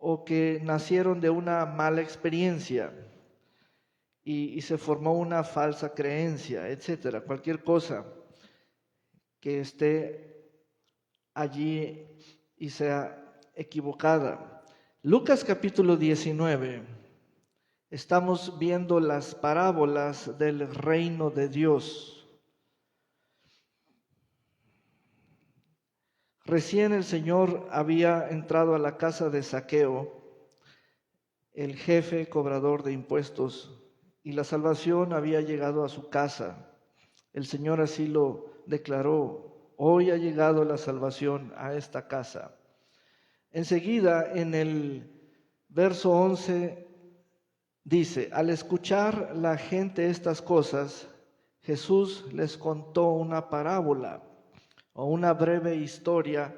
o que nacieron de una mala experiencia y se formó una falsa creencia, etcétera, cualquier cosa que esté allí y sea equivocada. Lucas capítulo 19, estamos viendo las parábolas del reino de Dios. Recién el Señor había entrado a la casa de Zaqueo, el jefe cobrador de impuestos, y la salvación había llegado a su casa. El Señor así lo declaró: hoy ha llegado la salvación a esta casa. Enseguida, en el verso 11, dice: al escuchar la gente estas cosas, Jesús les contó una parábola o una breve historia,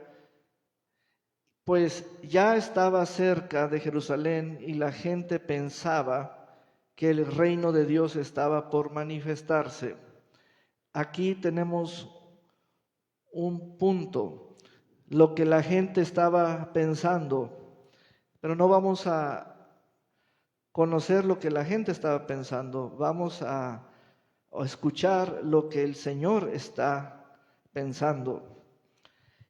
pues ya estaba cerca de Jerusalén y la gente pensaba que el reino de Dios estaba por manifestarse. Aquí tenemos un punto, lo que la gente estaba pensando, pero no vamos a conocer lo que la gente estaba pensando, vamos a escuchar lo que el Señor está pensando.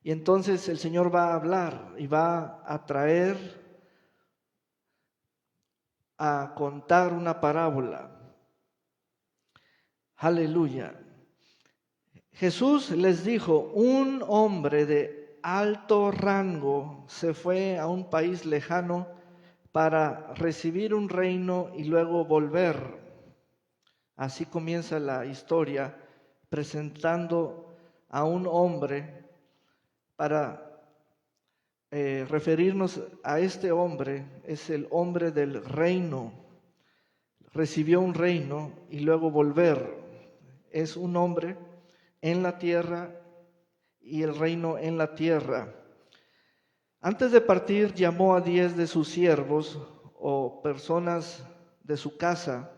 Y entonces el Señor va a hablar y va a traer a contar una parábola. Aleluya. Jesús les dijo: un hombre de alto rango se fue a un país lejano para recibir un reino y luego volver. Así comienza la historia, presentando a un hombre para referirnos a este hombre. Es el hombre del reino. Recibió un reino y luego volver. Es un hombre en la tierra y el reino en la tierra. Antes de partir, llamó a 10 de sus siervos o personas de su casa.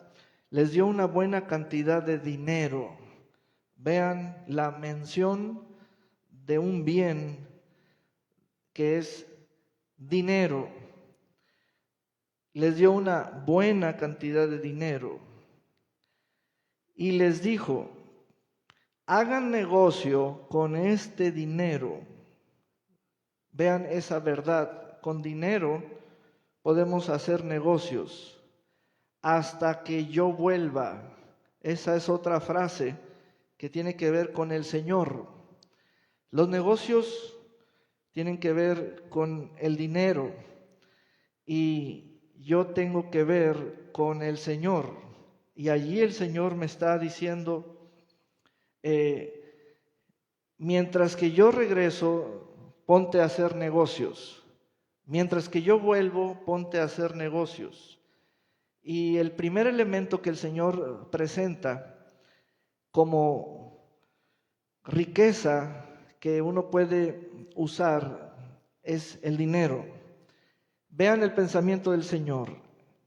Les dio una buena cantidad de dinero. Vean la mención de un bien que es dinero. Les dio una buena cantidad de dinero y les dijo: hagan negocio con este dinero. Vean esa verdad: con dinero podemos hacer negocios hasta que yo vuelva. Esa es otra frase que tiene que ver con el Señor. Los negocios tienen que ver con el dinero y yo tengo que ver con el Señor. Y allí el Señor me está diciendo: mientras que yo regreso, ponte a hacer negocios. Mientras que yo vuelvo, ponte a hacer negocios. Y el primer elemento que el Señor presenta como riqueza que uno puede usar es el dinero. Vean el pensamiento del Señor: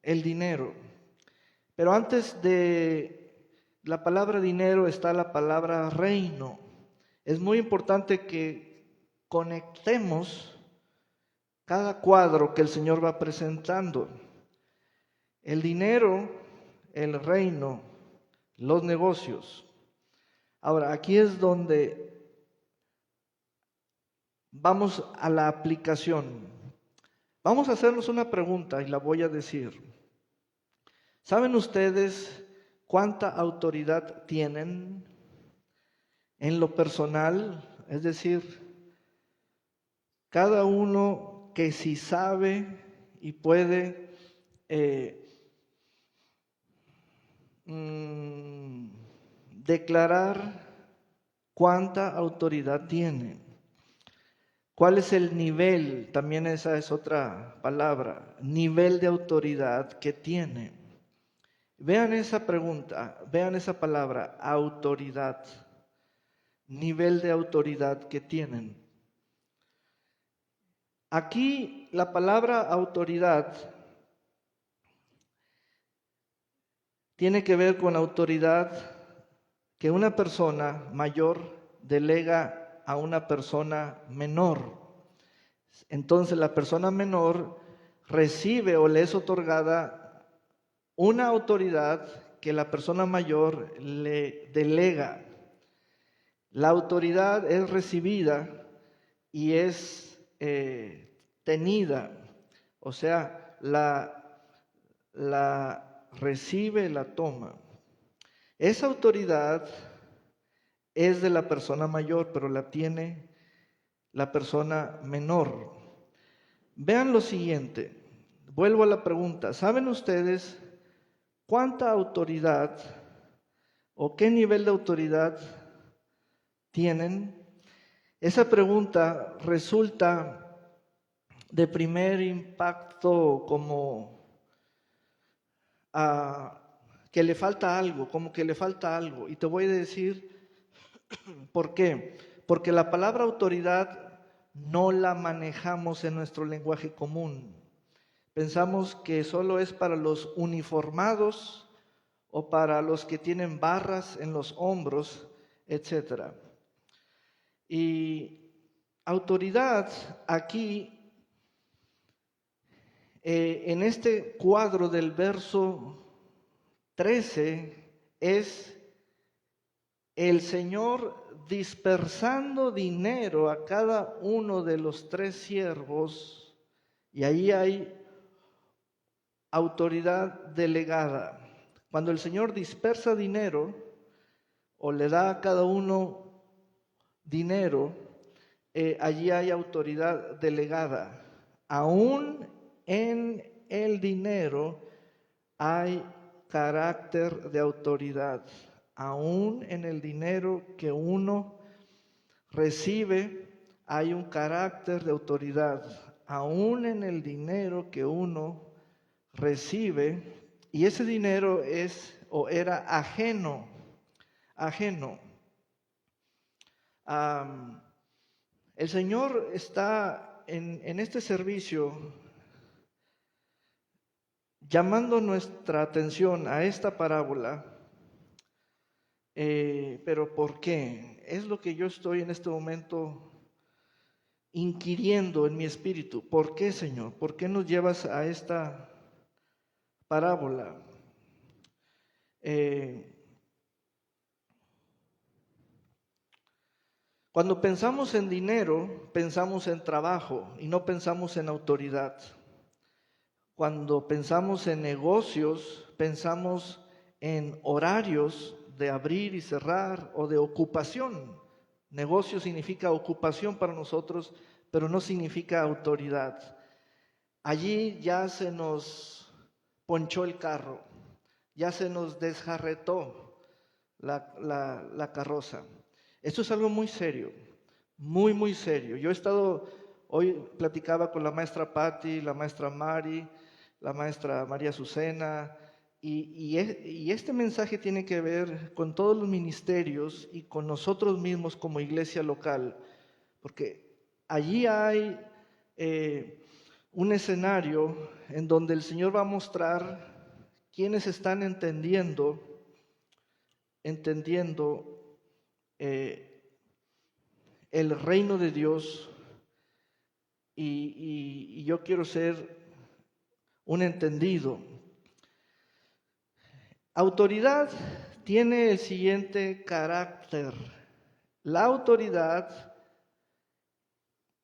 el dinero. Pero antes de la palabra dinero está la palabra reino. Es muy importante que conectemos cada cuadro que el Señor va presentando. El dinero, el reino, los negocios. Ahora, aquí es donde vamos a la aplicación. Vamos a hacernos una pregunta y la voy a decir. ¿Saben ustedes cuánta autoridad tienen en lo personal? Es decir, cada uno que si sabe y puede declarar cuánta autoridad tiene. ¿Cuál es el nivel? También esa es otra palabra, nivel de autoridad que tiene. Vean esa pregunta, vean esa palabra, autoridad, nivel de autoridad que tienen. Aquí la palabra autoridad tiene que ver con autoridad que una persona mayor delega a una persona menor. Entonces la persona menor recibe o le es otorgada una autoridad que la persona mayor le delega. La autoridad es recibida y es tenida, o sea, la recibe, la toma. Esa autoridad es de la persona mayor, pero la tiene la persona menor. Vean lo siguiente, vuelvo a la pregunta, ¿saben ustedes cuánta autoridad o qué nivel de autoridad tienen? Esa pregunta resulta de primer impacto como que le falta algo, como que le falta algo. Y te voy a decir por qué. Porque la palabra autoridad no la manejamos en nuestro lenguaje común. Pensamos que solo es para los uniformados o para los que tienen barras en los hombros, etc. Y autoridad aquí, en este cuadro del verso 13, es el Señor dispersando dinero a cada uno de los 3 siervos, y ahí hay autoridad delegada. Cuando el Señor dispersa dinero o le da a cada uno dinero, allí hay autoridad delegada. Aún en el dinero hay carácter de autoridad. Aún en el dinero que uno recibe hay un carácter de autoridad. Aún en el dinero que uno recibe, y ese dinero es o era ajeno. El Señor está en este servicio llamando nuestra atención a esta parábola, pero ¿por qué? Es lo que yo estoy en este momento inquiriendo en mi espíritu. ¿Por qué, Señor? ¿Por qué nos llevas a esta parábola? Cuando pensamos en dinero, pensamos en trabajo y no pensamos en autoridad. Cuando pensamos en negocios, pensamos en horarios de abrir y cerrar o de ocupación. Negocio significa ocupación para nosotros, pero no significa autoridad. Allí ya se nos ponchó el carro, ya se nos desjarretó la carroza. Esto es algo muy serio, muy, muy serio. Yo he estado, hoy platicaba con la maestra Patti, la maestra Mari, la maestra María Azucena, y este mensaje tiene que ver con todos los ministerios y con nosotros mismos como iglesia local, porque allí hay un escenario en donde el Señor va a mostrar quienes están entendiendo el reino de Dios, y yo quiero ser un entendido. Autoridad tiene el siguiente carácter. La autoridad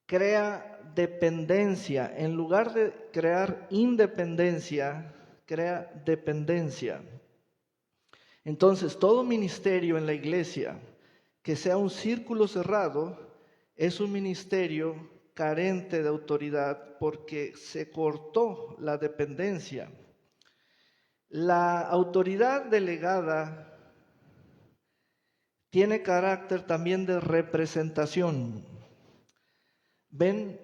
crea dependencia. En lugar de crear independencia, crea dependencia. Entonces, todo ministerio en la iglesia que sea un círculo cerrado es un ministerio carente de autoridad porque se cortó la dependencia. La autoridad delegada tiene carácter también de representación. Ven,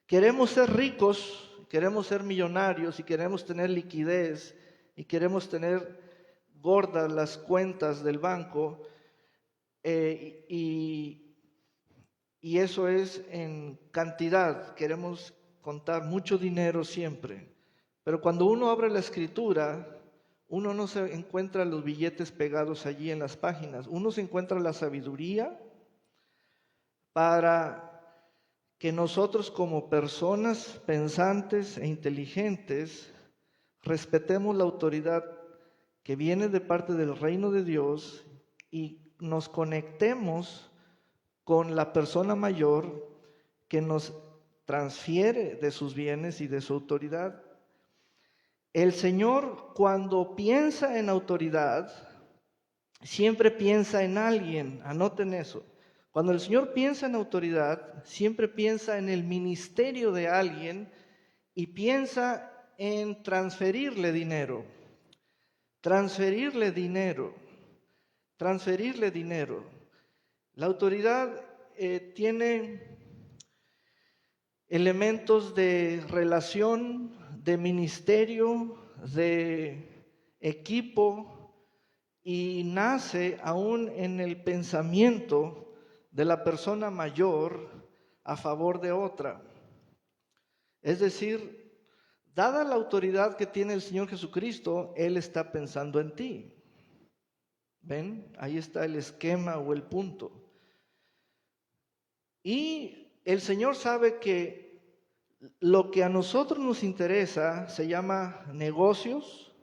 queremos ser ricos, queremos ser millonarios y queremos tener liquidez y queremos tener gordas las cuentas del banco, y eso es en cantidad, queremos contar mucho dinero siempre. Pero cuando uno abre la escritura, uno no se encuentra los billetes pegados allí en las páginas, uno se encuentra la sabiduría para que nosotros como personas pensantes e inteligentes respetemos la autoridad que viene de parte del reino de Dios y nos conectemos con la persona mayor que nos transfiere de sus bienes y de su autoridad. El Señor, cuando piensa en autoridad, siempre piensa en alguien. Anoten eso. Cuando el Señor piensa en autoridad, siempre piensa en el ministerio de alguien y piensa en transferirle dinero. Transferirle dinero. Transferirle dinero. La autoridad tiene elementos de relación, de ministerio, de equipo, y nace aún en el pensamiento de la persona mayor a favor de otra. Es decir, dada la autoridad que tiene el Señor Jesucristo, Él está pensando en ti. ¿Ven? Ahí está el esquema o el punto. Y el Señor sabe que lo que a nosotros nos interesa se llama negocios,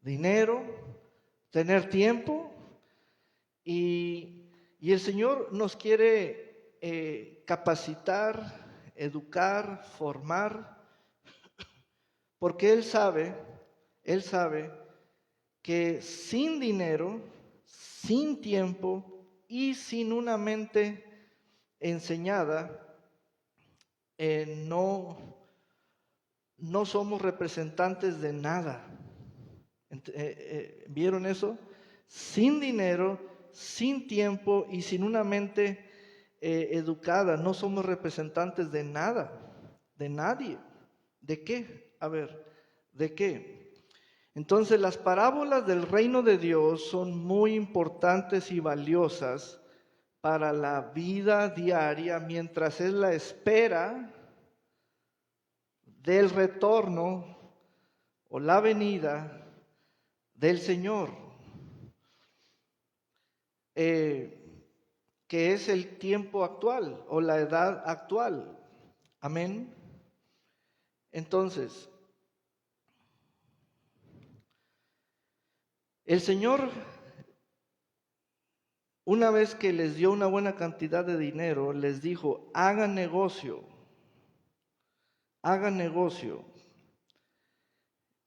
dinero, tener tiempo, y el Señor nos quiere capacitar, educar, formar, porque Él sabe que sin dinero, sin tiempo y sin una mente enseñada, no somos representantes de nada. ¿Vieron eso? Sin dinero, sin tiempo y sin una mente educada, no somos representantes de nada, de nadie. ¿De qué? A ver, ¿de qué? Entonces las parábolas del reino de Dios son muy importantes y valiosas para la vida diaria mientras es la espera del retorno o la venida del Señor, que es el tiempo actual o la edad actual. Amén. Entonces, el Señor, una vez que les dio una buena cantidad de dinero, les dijo: hagan negocio, hagan negocio.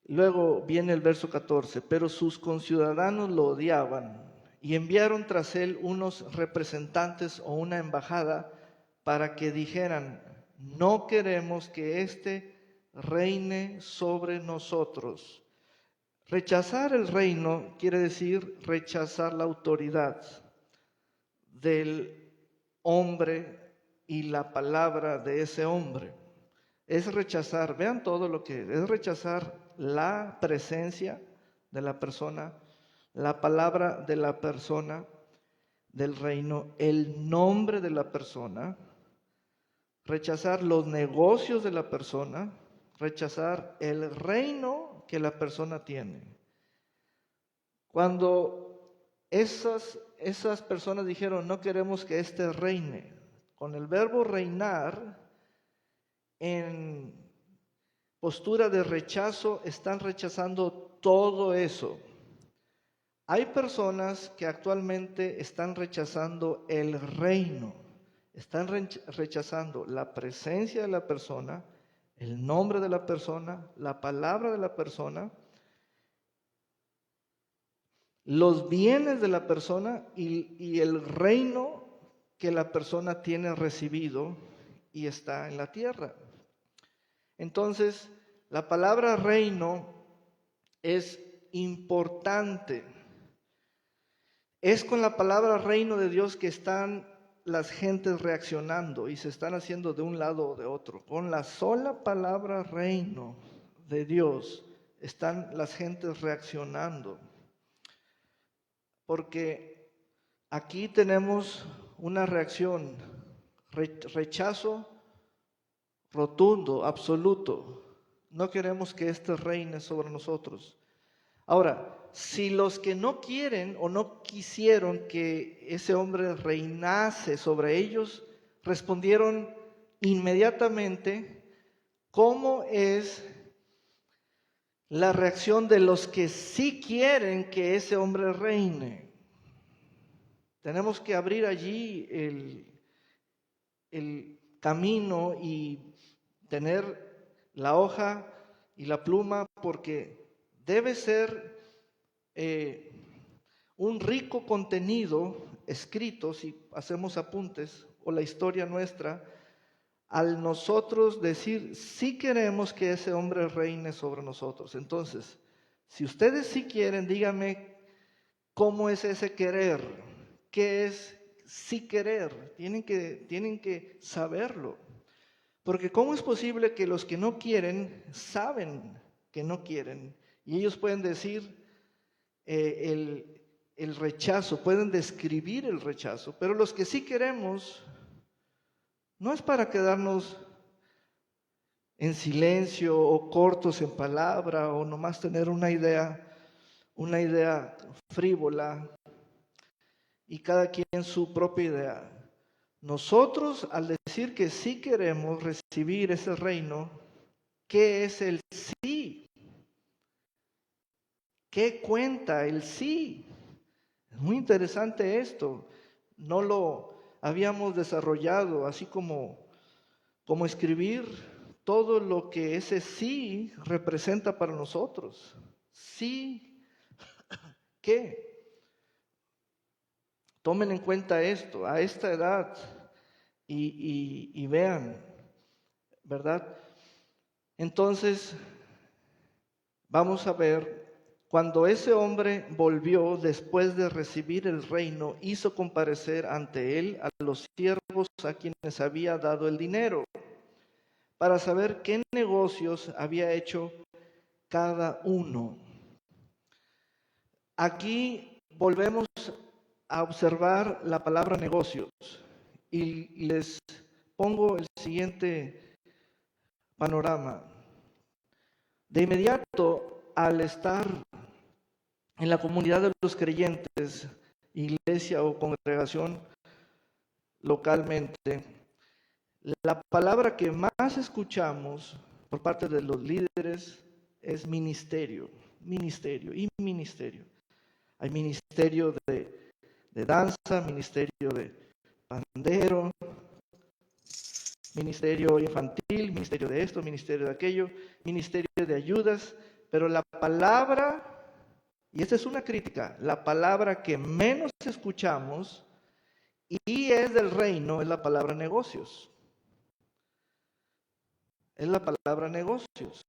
Luego viene el verso 14, pero sus conciudadanos lo odiaban y enviaron tras él unos representantes o una embajada para que dijeran: no queremos que éste reine sobre nosotros. Rechazar el reino quiere decir rechazar la autoridad del hombre y la palabra de ese hombre. Es rechazar, vean todo lo que es rechazar la presencia de la persona, la palabra de la persona del reino, el nombre de la persona, rechazar los negocios de la persona, rechazar el reino que la persona tiene. Cuando esas personas dijeron: no queremos que éste reine, con el verbo reinar, en postura de rechazo, están rechazando todo eso. Hay personas que actualmente están rechazando el reino, están rechazando la presencia de la persona, el nombre de la persona, la palabra de la persona, los bienes de la persona y el reino que la persona tiene recibido y está en la tierra. Entonces, la palabra reino es importante. Es con la palabra reino de Dios que están las gentes reaccionando y se están haciendo de un lado o de otro. Con la sola palabra reino de Dios están las gentes reaccionando. Porque aquí tenemos una reacción, rechazo rotundo, absoluto. No queremos que éste reine sobre nosotros. Ahora, si los que no quieren o no quisieron que ese hombre reinase sobre ellos, respondieron: inmediatamente cómo es la reacción de los que sí quieren que ese hombre reine. Tenemos que abrir allí el camino y tener la hoja y la pluma, porque debe ser un rico contenido escrito, si hacemos apuntes, o la historia nuestra, al nosotros decir, sí queremos que ese hombre reine sobre nosotros. Entonces, si ustedes sí quieren, díganme cómo es ese querer, qué es sí querer, tienen que saberlo. Porque ¿cómo es posible que los que no quieren saben que no quieren? Y ellos pueden decir el rechazo, pueden describir el rechazo, pero los que sí queremos, no es para quedarnos en silencio o cortos en palabra o nomás tener una idea frívola y cada quien su propia idea. Nosotros, al decir que sí queremos recibir ese reino, ¿qué es el sí? ¿Qué cuenta el sí? Es muy interesante esto. No lo habíamos desarrollado, así como escribir todo lo que ese sí representa para nosotros. Sí, ¿qué? Tomen en cuenta esto, a esta edad, y vean, ¿verdad? Entonces, vamos a ver, cuando ese hombre volvió después de recibir el reino, hizo comparecer ante él a los siervos a quienes había dado el dinero, para saber qué negocios había hecho cada uno. Aquí volvemos a observar la palabra negocios y les pongo el siguiente panorama. De inmediato, al estar en la comunidad de los creyentes, iglesia o congregación localmente, la palabra que más escuchamos por parte de los líderes es ministerio, ministerio y ministerio. Hay ministerio de danza, ministerio de pandero, ministerio infantil, ministerio de esto, ministerio de aquello, ministerio de ayudas, pero la palabra, y esta es una crítica, la palabra que menos escuchamos y es del reino es la palabra negocios. Es la palabra negocios.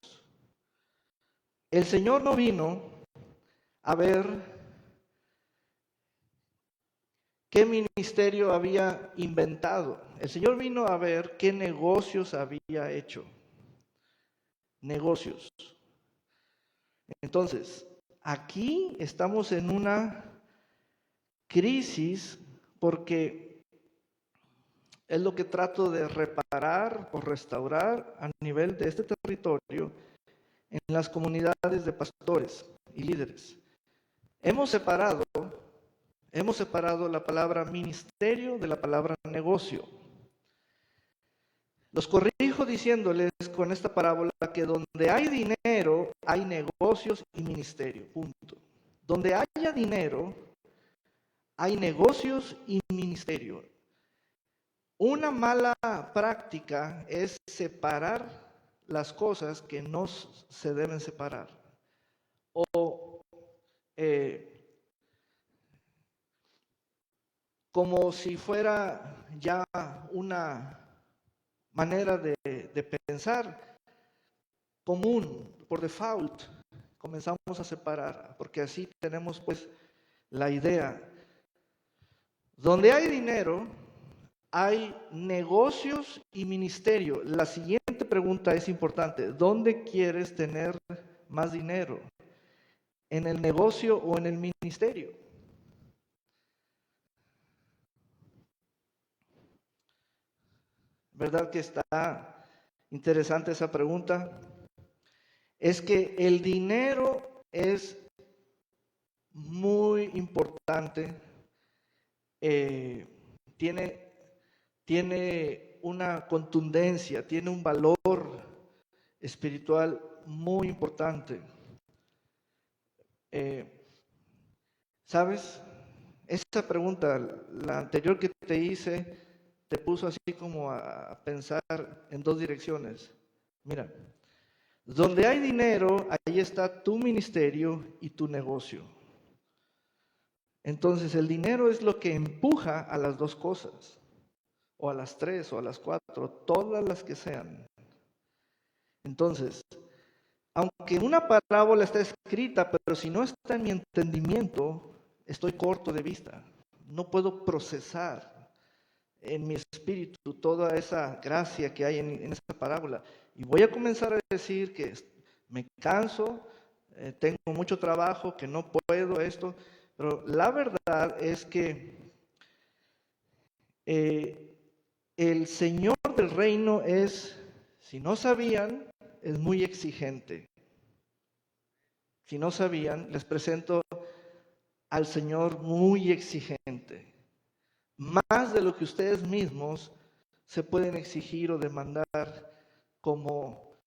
El Señor no vino a ver qué ministerio había inventado. El Señor vino a ver qué negocios había hecho. Negocios. Entonces, aquí estamos en una crisis porque es lo que trato de reparar o restaurar a nivel de este territorio en las comunidades de pastores y líderes. Hemos separado la palabra ministerio de la palabra negocio. Los corrijo diciéndoles con esta parábola que donde hay dinero, hay negocios y ministerio, punto. Donde haya dinero, hay negocios y ministerio. Una mala práctica es separar las cosas que no se deben separar. O como si fuera ya una manera de pensar común, por default, comenzamos a separar, porque así tenemos pues la idea. Donde hay dinero, hay negocios y ministerio. La siguiente pregunta es importante. ¿Dónde quieres tener más dinero? ¿En el negocio o en el ministerio? ¿Verdad que está interesante esa pregunta? Es que el dinero es muy importante. Tiene una contundencia, tiene un valor espiritual muy importante. ¿Sabes? Esa pregunta, la anterior que te hice, te puso así como a pensar en dos direcciones. Mira, donde hay dinero, ahí está tu ministerio y tu negocio. Entonces, el dinero es lo que empuja a las dos cosas, o a las tres, o a las cuatro, todas las que sean. Entonces, aunque una parábola está escrita, pero si no está en mi entendimiento, estoy corto de vista. No puedo procesar en mi espíritu toda esa gracia que hay en esa parábola. Y voy a comenzar a decir que me canso, tengo mucho trabajo, que no puedo esto, pero la verdad es que el Señor del reino es, si no sabían, es muy exigente. Si no sabían, les presento al Señor muy exigente. Más de lo que ustedes mismos se pueden exigir o demandar, como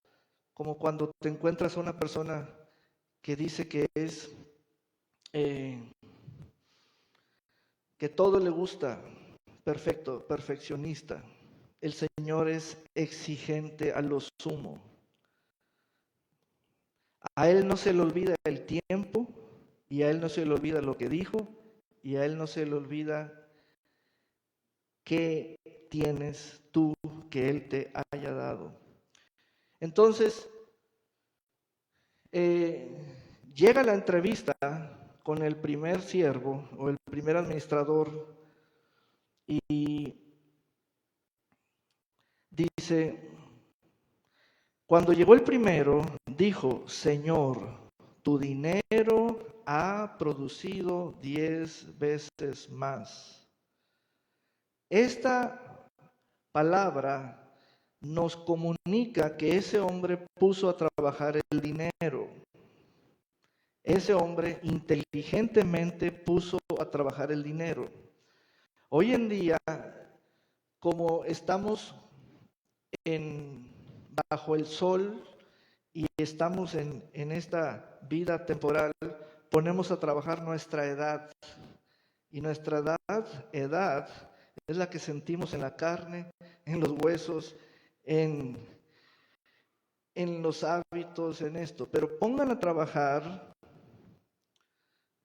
cuando te encuentras a una persona que dice que es, que todo le gusta, perfecto, perfeccionista. El Señor es exigente a lo sumo. A Él no se le olvida el tiempo, y a Él no se le olvida lo que dijo, y a Él no se le olvida qué tienes tú que Él te haya dado. Entonces, llega la entrevista con el primer siervo o el primer administrador y dice, cuando llegó el primero, dijo, Señor, tu dinero ha producido 10 veces más. Esta palabra nos comunica que ese hombre puso a trabajar el dinero. Ese hombre inteligentemente puso a trabajar el dinero. Hoy en día, como estamos bajo el sol y estamos en esta vida temporal, ponemos a trabajar nuestra edad. Y nuestra edad es la que sentimos en la carne, en los huesos, en los hábitos, en esto. Pero pongan a trabajar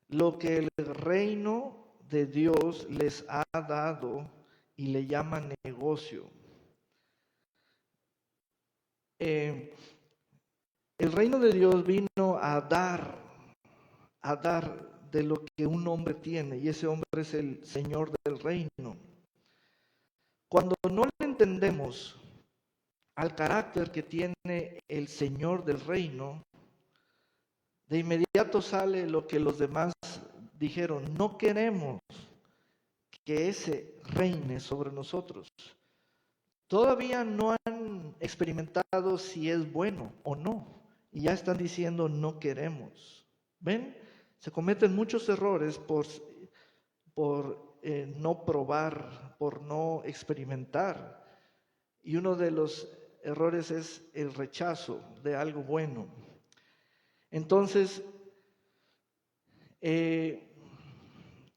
lo que el reino de Dios les ha dado y le llaman negocio. El reino de Dios vino a dar de lo que un hombre tiene, y ese hombre es el Señor del reino. Cuando no le entendemos al carácter que tiene el Señor del reino, de inmediato sale lo que los demás dijeron, no queremos que ese reine sobre nosotros. Todavía no han experimentado si es bueno o no, y ya están diciendo no queremos. ¿Ven? Se cometen muchos errores por no probar, por no experimentar. Y uno de los errores es el rechazo de algo bueno. Entonces,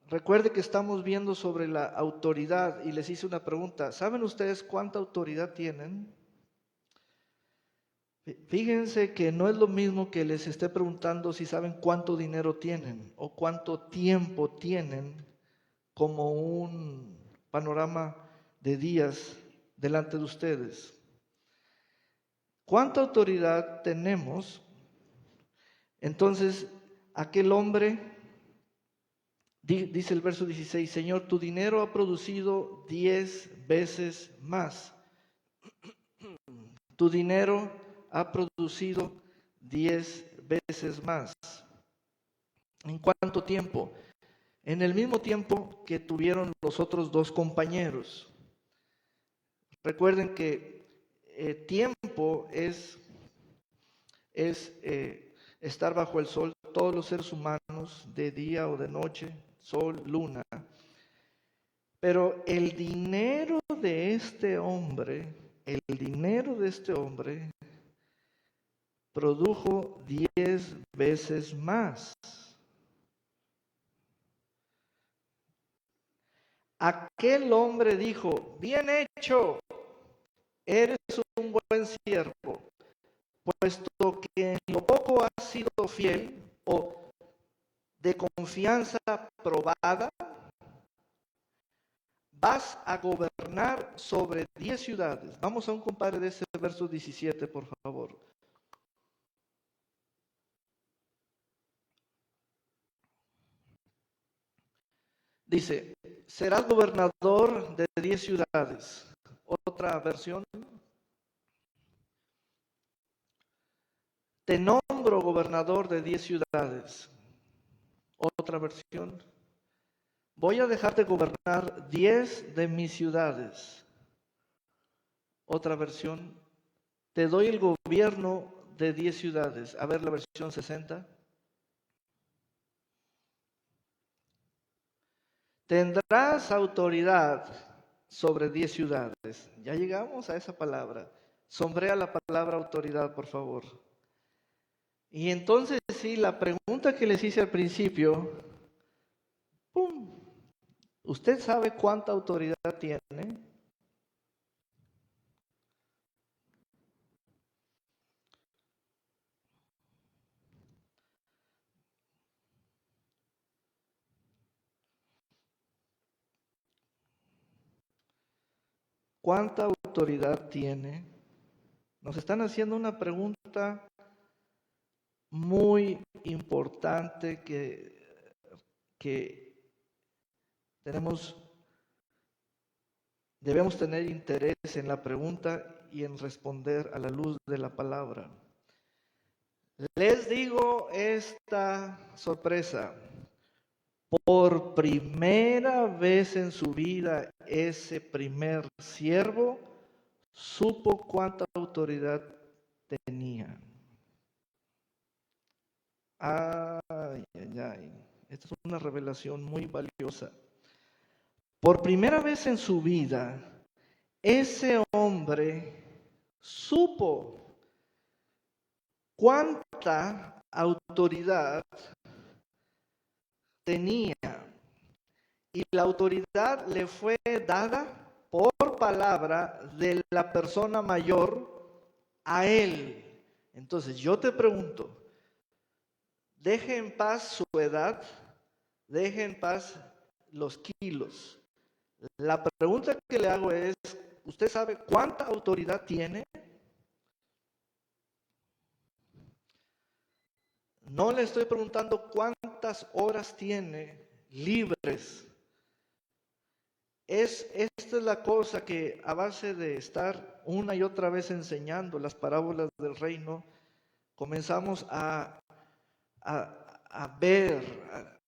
recuerde que estamos viendo sobre la autoridad y les hice una pregunta. ¿Saben ustedes cuánta autoridad tienen? Fíjense que no es lo mismo que les esté preguntando si saben cuánto dinero tienen o cuánto tiempo tienen como un panorama de días delante de ustedes. ¿Cuánta autoridad tenemos? Entonces, aquel hombre, dice el verso 16, Señor, tu dinero ha producido 10 veces más. Tu dinero ha producido 10 veces más. ¿En cuánto tiempo? En el mismo tiempo que tuvieron los otros dos compañeros. Recuerden que tiempo es estar bajo el sol, todos los seres humanos, de día o de noche, sol, luna. Pero el dinero de este hombre, produjo 10 veces más. Aquel hombre dijo: bien hecho, eres un buen siervo, puesto que en lo poco has sido fiel, o de confianza probada, vas a gobernar sobre 10 ciudades. Vamos a un compare de ese verso 17, por favor. Dice: serás gobernador de 10 ciudades. Otra versión: te nombro gobernador de 10 ciudades. Otra versión: voy a dejar de gobernar 10 de mis ciudades. Otra versión: te doy el gobierno de 10 ciudades. A ver la versión 60. Tendrás autoridad sobre 10 ciudades. Ya llegamos a esa palabra. Sombrea la palabra autoridad, por favor. Y entonces sí, la pregunta que les hice al principio, ¡pum! ¿Usted sabe cuánta autoridad tiene? ¿Cuánta autoridad tiene? Nos están haciendo una pregunta muy importante que debemos tener interés en la pregunta y en responder a la luz de la palabra. Les digo esta sorpresa: por primera vez en su vida, ese primer siervo supo cuánta autoridad tenía. Ay, ay, ay. Esta es una revelación muy valiosa. Por primera vez en su vida, ese hombre supo cuánta autoridad tenía. Y la autoridad le fue dada por palabra de la persona mayor a él. Entonces yo te pregunto, deje en paz su edad, deje en paz los kilos. La pregunta que le hago es: ¿usted sabe cuánta autoridad tiene? No le estoy preguntando cuántas horas tiene libres. Esta es la cosa que, a base de estar una y otra vez enseñando las parábolas del reino, comenzamos a ver,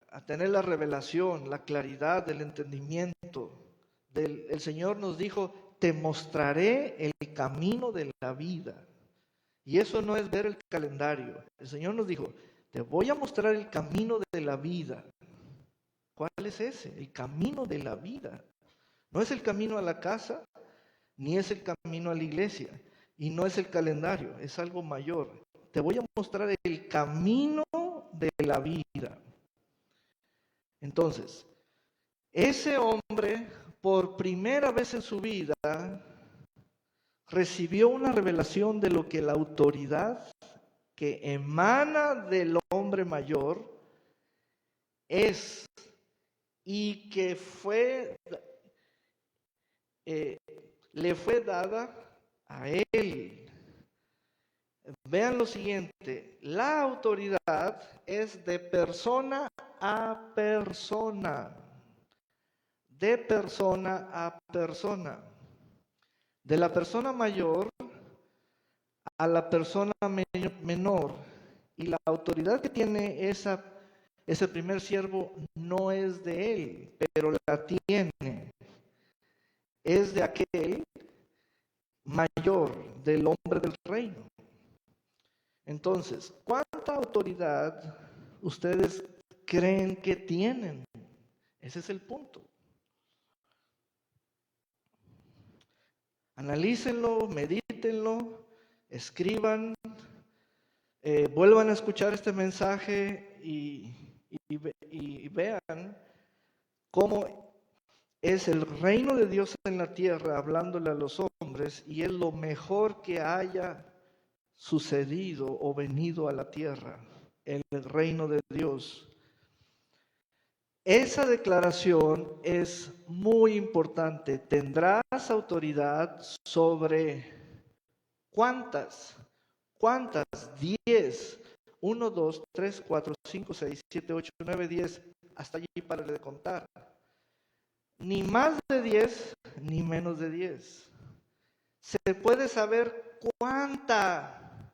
a tener la revelación, la claridad, el entendimiento. El Señor nos dijo: te mostraré el camino de la vida. Y eso no es ver el calendario. El Señor nos dijo: te voy a mostrar el camino de la vida. ¿Cuál es ese? El camino de la vida. No es el camino a la casa, ni es el camino a la iglesia, y no es el calendario, es algo mayor. Te voy a mostrar el camino de la vida. Entonces, ese hombre, por primera vez en su vida, recibió una revelación de lo que la autoridad que emana del hombre mayor es, y que le fue dada a él. Vean lo siguiente: la autoridad es de persona a persona, de persona a persona, de la persona mayor a la persona menor. Y la autoridad que tiene ese primer siervo no es de él, pero la tiene. Es de aquel mayor, del hombre del reino. Entonces, ¿cuánta autoridad ustedes creen que tienen? Ese es el punto. Analícenlo, medítenlo, escriban, vuelvan a escuchar este mensaje y vean cómo es el reino de Dios en la tierra hablándole a los hombres, y es lo mejor que haya sucedido o venido a la tierra, el reino de Dios. Esa declaración es muy importante. Tendrás autoridad sobre ¿cuántas? ¿Cuántas? 10. 1, 2, 3, 4, 5, 6, 7, 8, 9, 10. Hasta allí párale de contar. Ni más de 10, ni menos de 10. Se puede saber cuánta.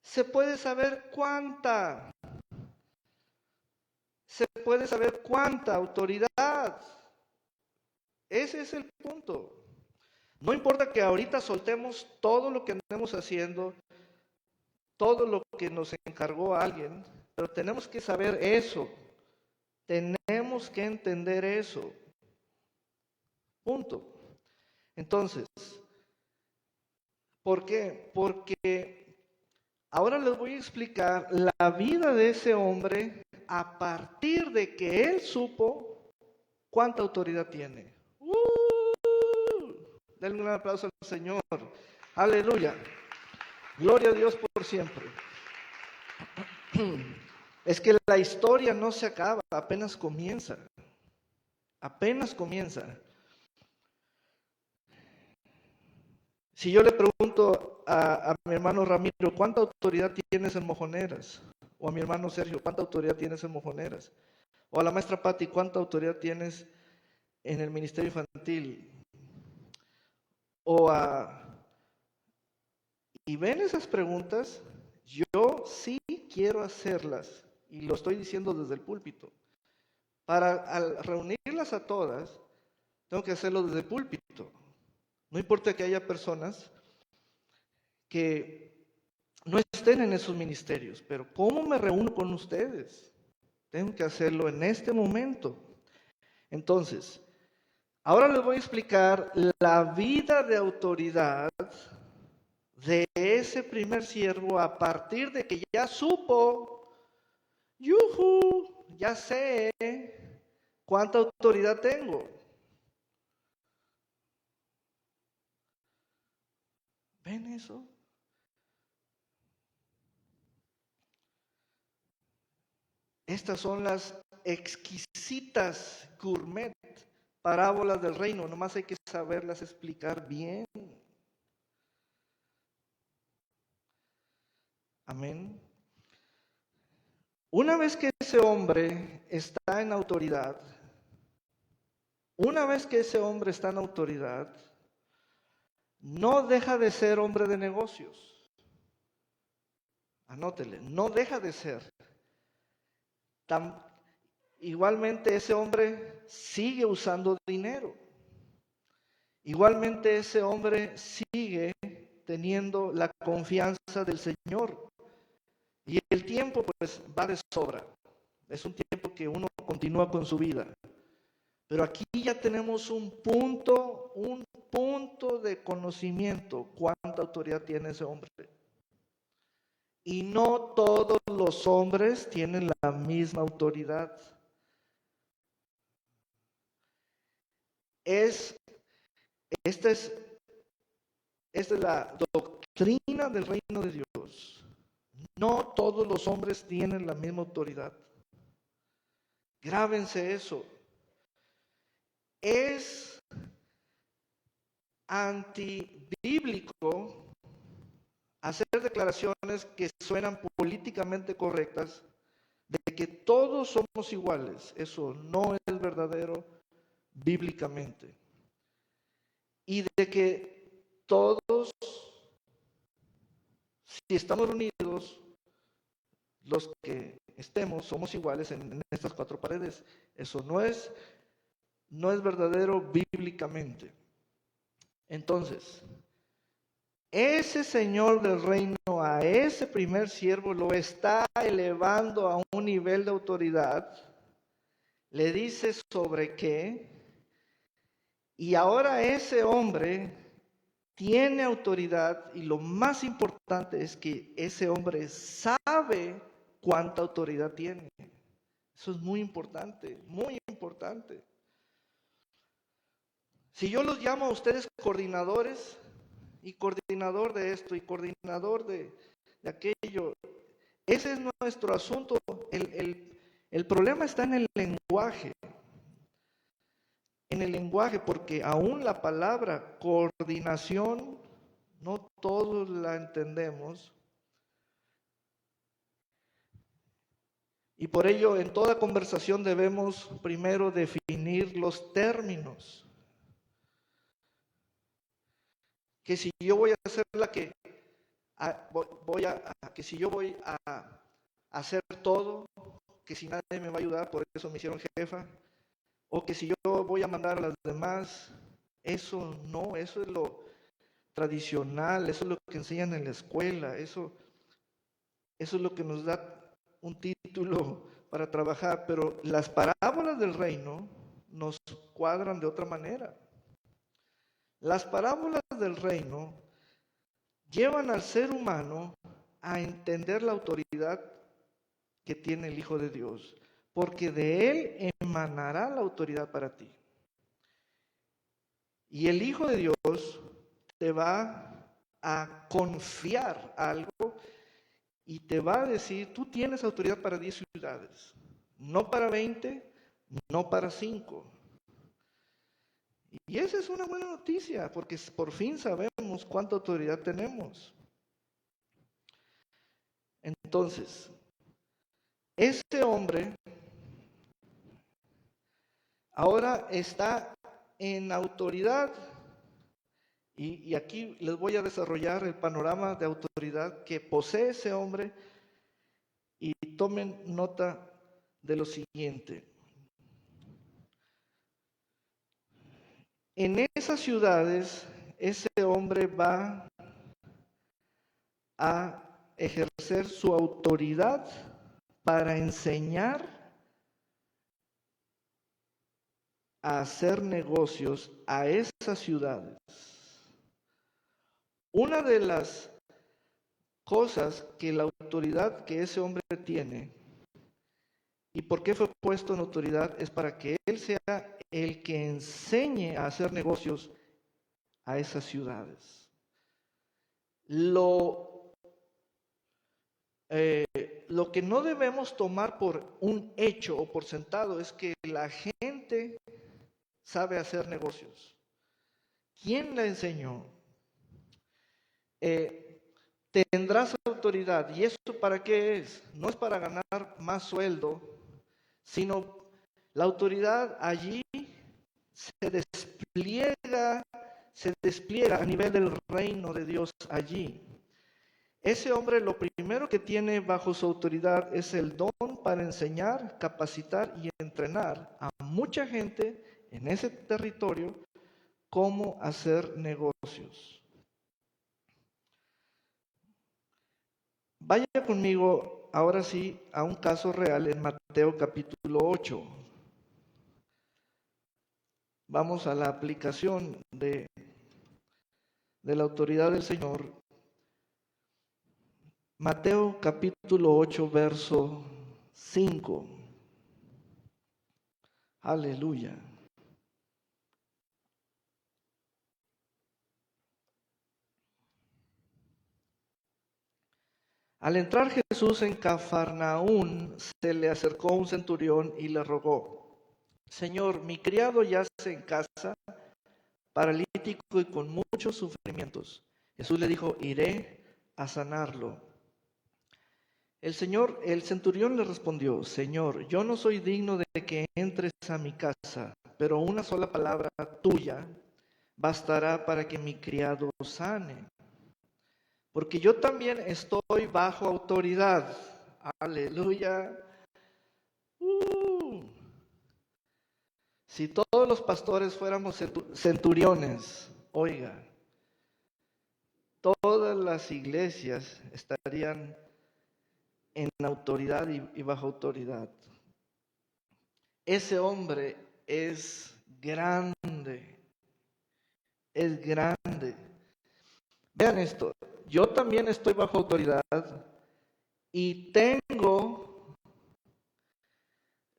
Se puede saber cuánta. Se puede saber cuánta autoridad. Ese es el punto. No importa que ahorita soltemos todo lo que andemos haciendo, todo lo que nos encargó alguien, pero tenemos que saber eso. Tenemos que entender eso. Punto. Entonces, ¿por qué? Porque ahora les voy a explicar la vida de ese hombre a partir de que él supo cuánta autoridad tiene. Denle un aplauso al Señor. Aleluya. Gloria a Dios por siempre. Es que la historia no se acaba, apenas comienza. Apenas comienza. Si yo le pregunto a mi hermano Ramiro, ¿cuánta autoridad tienes en Mojoneras? O a mi hermano Sergio, ¿cuánta autoridad tienes en Mojoneras? O a la maestra Patti, ¿cuánta autoridad tienes en el ministerio infantil? ¿Y ven esas preguntas? Yo sí quiero hacerlas, y lo estoy diciendo desde el púlpito. Al reunirlas a todas, tengo que hacerlo desde el púlpito. No importa que haya personas que no estén en esos ministerios, pero ¿cómo me reúno con ustedes? Tengo que hacerlo en este momento. Entonces, ahora les voy a explicar la vida de autoridad de ese primer siervo a partir de que ya supo, ya sé cuánta autoridad tengo. ¿Ven eso? Estas son las exquisitas gourmet parábolas del reino, nomás hay que saberlas explicar bien. Amén. Una vez que ese hombre está en autoridad, no deja de ser hombre de negocios. Anótele, no deja de ser. Igualmente ese hombre sigue usando dinero. Igualmente ese hombre sigue teniendo la confianza del Señor. Y el tiempo pues va de sobra. Es un tiempo que uno continúa con su vida. Pero aquí ya tenemos un punto de conocimiento. ¿Cuánta autoridad tiene ese hombre? Y no todos los hombres tienen la misma autoridad. Esta es la doctrina del reino de Dios. No todos los hombres tienen la misma autoridad. Grábense eso. Es antibíblico hacer declaraciones que suenan políticamente correctas de que todos somos iguales. Eso no es verdadero bíblicamente. Y de que todos, si estamos unidos, los que estemos, somos iguales en estas cuatro paredes. Eso no es verdadero bíblicamente. Entonces, ese Señor del reino a ese primer siervo lo está elevando a un nivel de autoridad. Le dice sobre qué. Y ahora ese hombre tiene autoridad, y lo más importante es que ese hombre sabe cuánta autoridad tiene. Eso es muy importante, muy importante. Si yo los llamo a ustedes coordinadores, y coordinador de esto, y coordinador de aquello, ese es nuestro asunto. El problema está en el lenguaje. En el lenguaje, porque aún la palabra coordinación, no todos la entendemos. Y por ello, en toda conversación debemos primero definir los términos. Que si yo voy a hacer que si yo voy a hacer todo, que si nadie me va a ayudar, por eso me hicieron jefa, o que si yo voy a mandar a las demás, eso no, eso es lo tradicional, eso es lo que enseñan en la escuela, eso es lo que nos da un título para trabajar, pero las parábolas del reino nos cuadran de otra manera. Las parábolas del reino llevan al ser humano a entender la autoridad que tiene el Hijo de Dios, porque de Él emanará la autoridad para ti. Y el Hijo de Dios te va a confiar algo y te va a decir, tú tienes autoridad para 10 ciudades, no para 20, no para 5. Y esa es una buena noticia, porque por fin sabemos cuánta autoridad tenemos. Entonces, ese hombre ahora está en autoridad, y aquí les voy a desarrollar el panorama de autoridad que posee ese hombre, y tomen nota de lo siguiente. En esas ciudades, ese hombre va a ejercer su autoridad para enseñar a hacer negocios a esas ciudades. Una de las cosas que la autoridad que ese hombre tiene, y por qué fue puesto en autoridad, es para que él sea el que enseñe a hacer negocios a esas ciudades. Lo que no debemos tomar por un hecho o por sentado es que la gente sabe hacer negocios. ¿Quién la enseñó? Tendrás autoridad. ¿Y eso para qué es? No es para ganar más sueldo, sino la autoridad allí se despliega a nivel del reino de Dios allí. Ese hombre lo primero que tiene bajo su autoridad es el don para enseñar, capacitar y entrenar a mucha gente en ese territorio cómo hacer negocios. Vaya conmigo ahora sí a un caso real en Mateo capítulo 8. Vamos a la aplicación de la autoridad del Señor. Mateo capítulo 8, verso 5. Aleluya. Al entrar Jesús en Cafarnaún, se le acercó un centurión y le rogó: Señor, mi criado yace en casa, paralítico y con muchos sufrimientos. Jesús le dijo: iré a sanarlo. El centurión le respondió: Señor, yo no soy digno de que entres a mi casa, pero una sola palabra tuya bastará para que mi criado sane. Porque yo también estoy bajo autoridad. Aleluya. Si todos los pastores fuéramos centuriones, oiga, todas las iglesias estarían en autoridad y bajo autoridad. Ese hombre es grande, es grande. Vean esto, yo también estoy bajo autoridad y tengo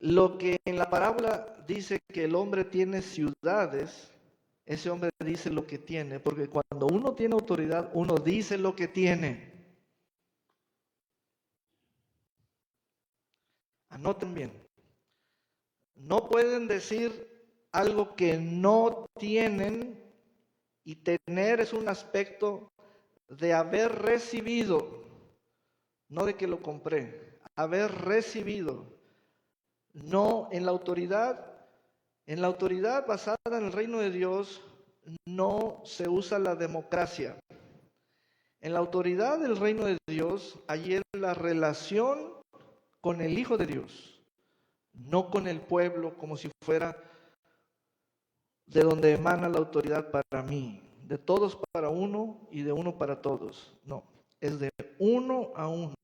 lo que en la parábola dice que el hombre tiene ciudades. Ese hombre dice lo que tiene, porque cuando uno tiene autoridad, uno dice lo que tiene. Anoten bien. No pueden decir algo que no tienen, y tener es un aspecto de haber recibido, no de que lo compré, haber recibido. No en la autoridad. En la autoridad basada en el reino de Dios no se usa la democracia. En la autoridad del reino de Dios hay la relación con el Hijo de Dios, no con el pueblo como si fuera de donde emana la autoridad para mí, de todos para uno y de uno para todos. No, es de uno a uno.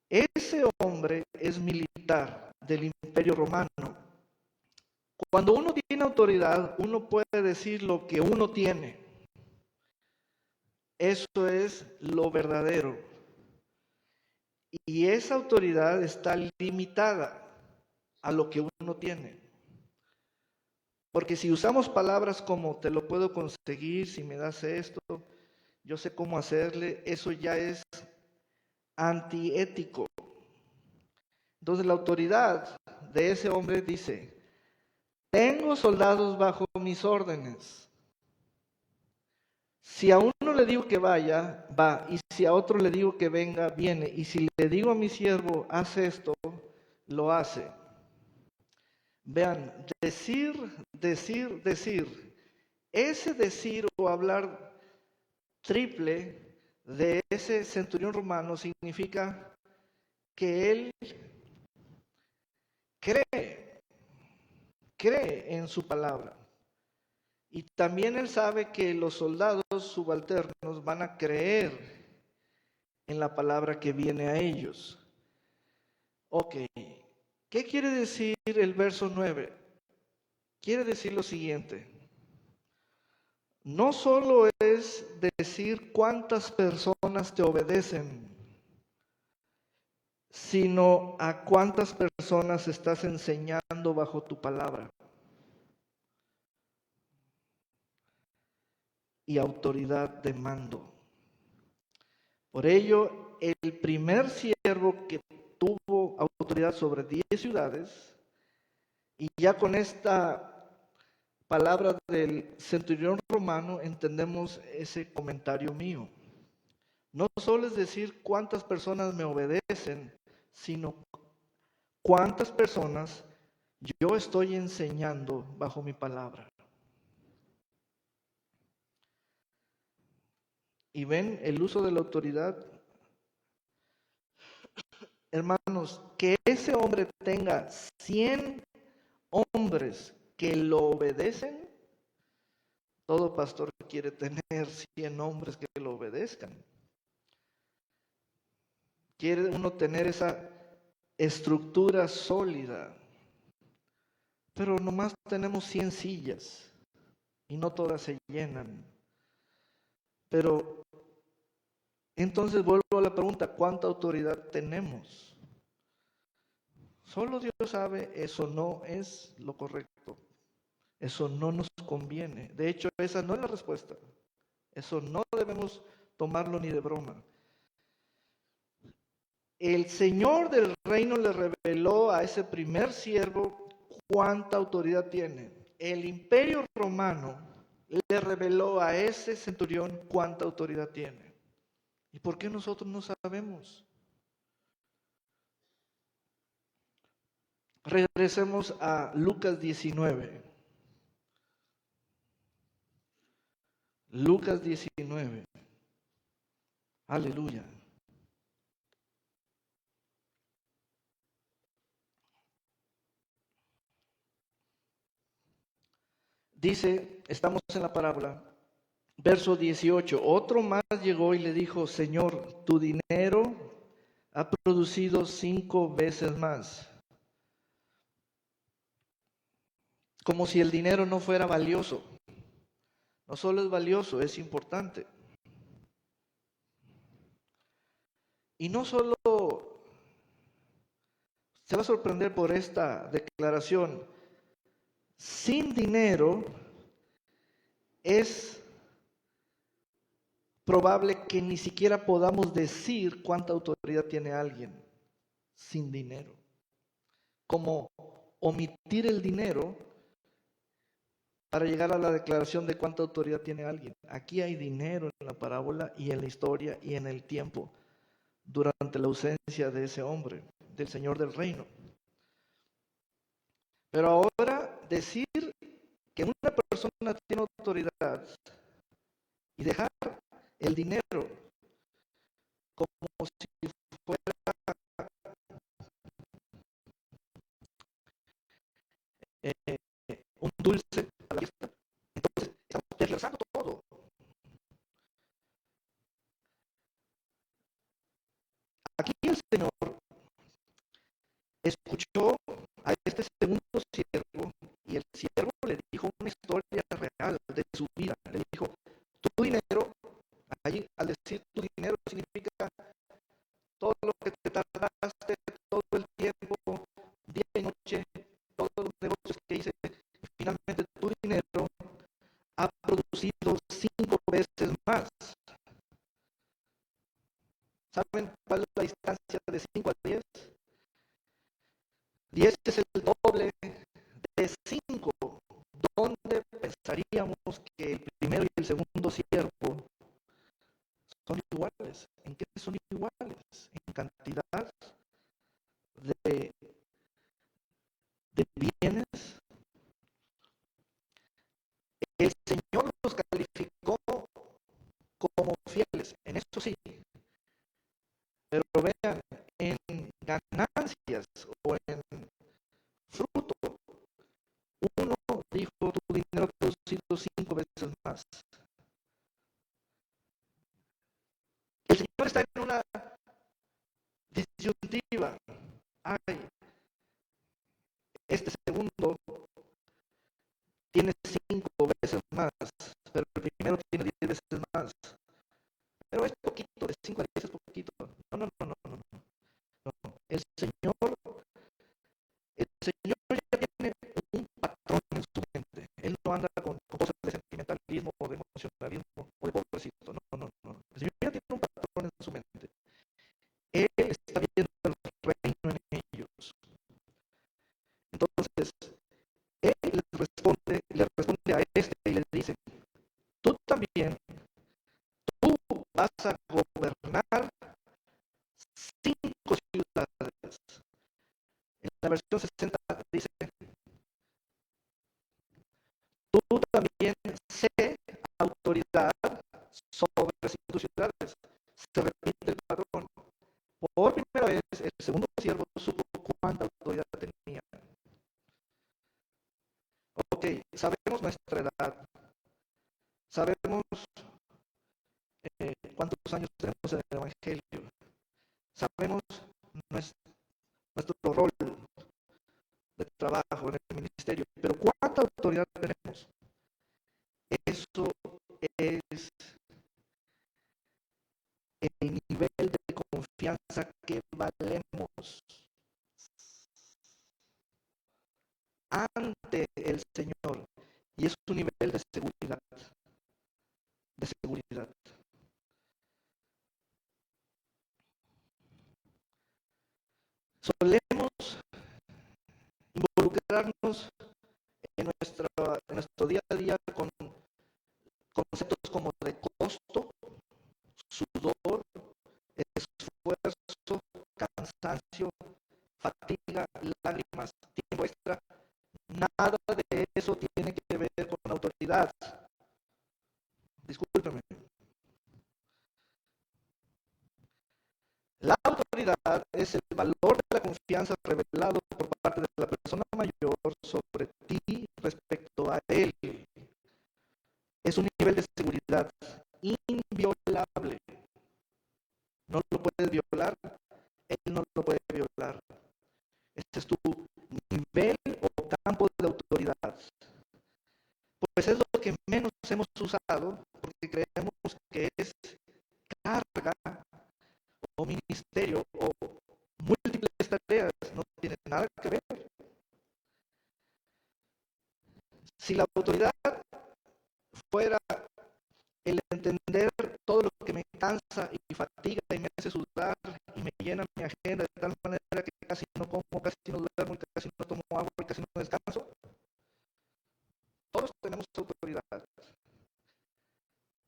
Ese hombre es militar del Imperio Romano. Cuando uno tiene autoridad, uno puede decir lo que uno tiene. Eso es lo verdadero. Y esa autoridad está limitada a lo que uno tiene. Porque si usamos palabras como te lo puedo conseguir si me das esto, yo sé cómo hacerle, eso ya es antiético. Entonces la autoridad de ese hombre dice, tengo soldados bajo mis órdenes. Si a uno le digo que vaya, va. Y si a otro le digo que venga, viene. Y si le digo a mi siervo, haz esto, lo hace. Vean, decir. Ese decir o hablar triple de ese centurión romano significa que él cree en su palabra. Y también él sabe que los soldados subalternos van a creer en la palabra que viene a ellos. Ok, ¿qué quiere decir el verso 9? Quiere decir lo siguiente. No solo es decir cuántas personas te obedecen, sino a cuántas personas estás enseñando bajo tu palabra. Y autoridad de mando. Por ello, el primer siervo que tuvo autoridad sobre 10 ciudades, y ya con esta palabra del centurión romano entendemos ese comentario mío. No solo es decir cuántas personas me obedecen, sino cuántas personas yo estoy enseñando bajo mi palabra. Y ven el uso de la autoridad. Hermanos, que ese hombre tenga 100 hombres que lo obedecen. Todo pastor quiere tener 100 hombres que lo obedezcan. Quiere uno tener esa estructura sólida. Pero nomás tenemos 100 sillas y no todas se llenan. Pero entonces vuelvo a la pregunta, ¿cuánta autoridad tenemos? Solo Dios sabe, eso no es lo correcto. Eso no nos conviene. De hecho, esa no es la respuesta. Eso no debemos tomarlo ni de broma. El Señor del reino le reveló a ese primer siervo cuánta autoridad tiene. El Imperio Romano le reveló a ese centurión cuánta autoridad tiene. ¿Y por qué nosotros no sabemos? Regresemos a Lucas 19. Lucas 19. Aleluya. Dice, estamos en la parábola, verso 18, otro más llegó y le dijo, Señor, tu dinero ha producido 5 veces más. Como si el dinero no fuera valioso. No solo es valioso, es importante. Y no solo se va a sorprender por esta declaración. Sin dinero es probable que ni siquiera podamos decir cuánta autoridad tiene alguien sin dinero. Como omitir el dinero para llegar a la declaración de cuánta autoridad tiene alguien. Aquí hay dinero en la parábola y en la historia y en el tiempo durante la ausencia de ese hombre, del Señor del reino. Pero ahora decir que una persona tiene autoridad y dejar el dinero como si fuera un dulce a la fiesta, entonces estamos tergiversando todo. Aquí el Señor escuchó a este segundo siervo y el siervo le dijo una historia real de su vida. Le dijo, tu dinero, allí al decir tu dinero significa todo lo que te tardaste, todo el tiempo, día y noche, todos los negocios que hice, y finalmente tu dinero ha producido 5 veces más. ¿Saben cuál es la distancia de 5 a 10? 10 es el doble de 5. ¿Dónde pensaríamos que el primero y el segundo siervo son iguales? ¿En qué son iguales? En cantidad de bienes. El Señor los calificó como fieles, en eso sí. Pero vean, en ganancias o en fruto, uno dijo, tu dinero ha producido 5 veces más. El Señor está en una disyuntiva. Ay, este segundo tiene 5 veces más, pero el primero tiene 10 veces más. Pero es poquito, de 5 a 10 es poquito. No. El Señor ya tiene un patrón en su mente. Él no anda con cosas de sentimentalismo o de emocionalismo o de pobrecito. No. El Señor ya tiene un patrón en su mente. Él está viendo el reino en ellos. Entonces, Él le responde a este y le dice, tú también, tú vas a gobernar 5 ciudades. En la versión 60 dice, tú también sé autoridad sobre 5 ciudades. Se repite el patrón. Por primera vez, el segundo siervo supo cuánta autoridad tenía. Ok, sabemos nuestra edad. Sabemos cuántos años tenemos en el Evangelio. Sabemos nuestro rol de trabajo en el ministerio. Pero ¿cuánta autoridad tenemos? Eso es el nivel de confianza que valemos ante el Señor. Y es un nivel de seguridad. Solemos involucrarnos en nuestro día a día con conceptos como de costo, sudor, esfuerzo, cansancio, fatiga, lágrimas, tiempo extra. Nada de eso tiene que ver con autoridad. Discúlpeme. La autoridad es el valor de la confianza revelado por parte de la persona mayor sobre ti respecto a él. Es un nivel de seguridad inviolable. No lo puedes violar, él no lo puede violar. Este es tu nivel o campo de autoridad. Pues es lo que menos hemos usado o ministerio o múltiples tareas, no tiene nada que ver. Si la autoridad fuera el entender todo lo que me cansa y fatiga y me hace sudar y me llena mi agenda de tal manera que casi no como, casi no duermo, casi no tomo agua y casi no descanso, todos tenemos autoridad.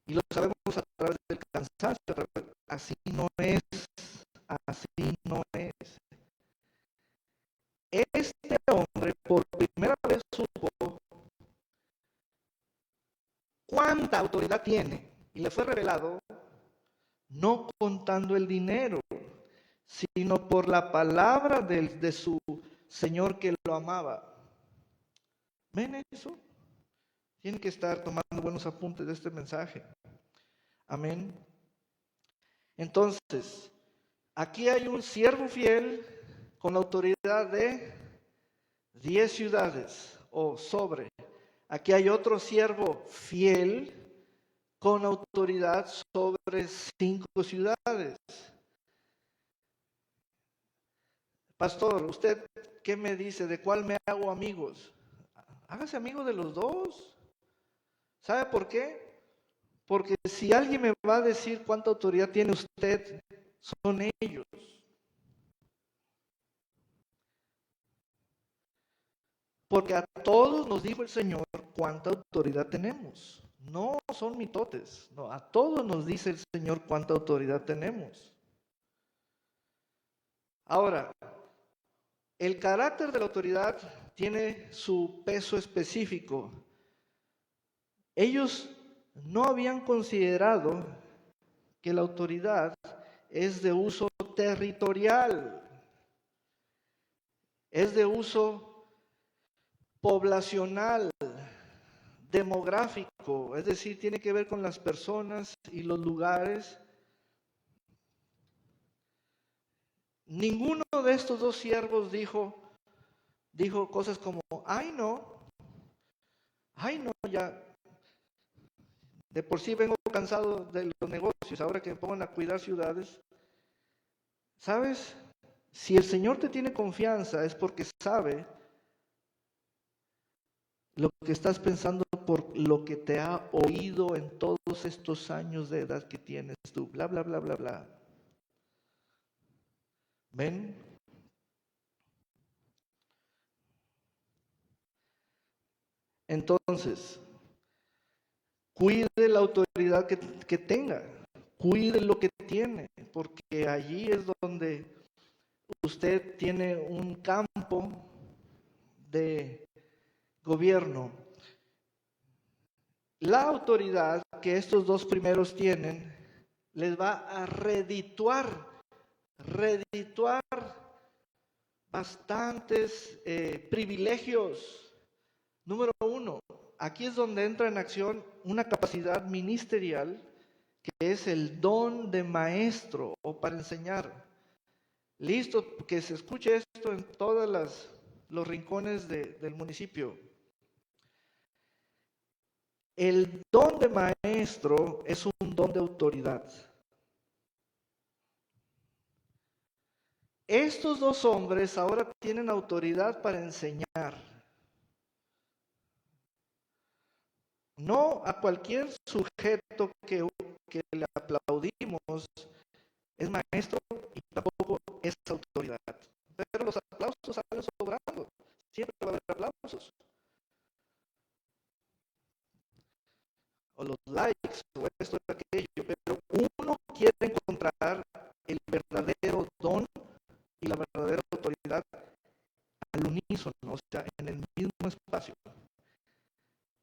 Y lo sabemos a través del cansancio. Así no es, así no es. Este hombre por primera vez supo cuánta autoridad tiene y le fue revelado no contando el dinero, sino por la palabra de su Señor que lo amaba. ¿Ven eso? Tienen que estar tomando buenos apuntes de este mensaje. Amén. Entonces, aquí hay un siervo fiel con la autoridad de 10 ciudades o sobre. Aquí hay otro siervo fiel con autoridad sobre 5 ciudades. Pastor, ¿usted qué me dice? ¿De cuál me hago amigos? Hágase amigo de los dos. ¿Sabe por qué? Porque si alguien me va a decir cuánta autoridad tiene usted, son ellos. Porque a todos nos dijo el Señor cuánta autoridad tenemos. No son mitotes, no, a todos nos dice el Señor cuánta autoridad tenemos. Ahora, el carácter de la autoridad tiene su peso específico. Ellos no habían considerado que la autoridad es de uso territorial, es de uso poblacional, demográfico, es decir, tiene que ver con las personas y los lugares. Ninguno de estos dos siervos dijo cosas como, ay no, ya, de por sí vengo cansado de los negocios, ahora que me pongan a cuidar ciudades. ¿Sabes? Si el Señor te tiene confianza es porque sabe lo que estás pensando por lo que te ha oído en todos estos años de edad que tienes tú, bla, bla, bla, bla, bla. ¿Ven? Entonces, cuide la autoridad que tenga, cuide lo que tiene, porque allí es donde usted tiene un campo de gobierno. La autoridad que estos dos primeros tienen les va a redituar bastantes privilegios. Número uno, aquí es donde entra en acción una capacidad ministerial que es el don de maestro o para enseñar. Listo, que se escuche esto en todos los rincones del municipio. El don de maestro es un don de autoridad. Estos dos hombres ahora tienen autoridad para enseñar. No a cualquier sujeto que le aplaudimos es maestro y tampoco es autoridad. Pero los aplausos salen sobrando. Siempre va a haber aplausos. O los likes, o esto o aquello. Pero uno quiere encontrar el verdadero don y la verdadera autoridad al unísono, o sea, en el mismo espacio.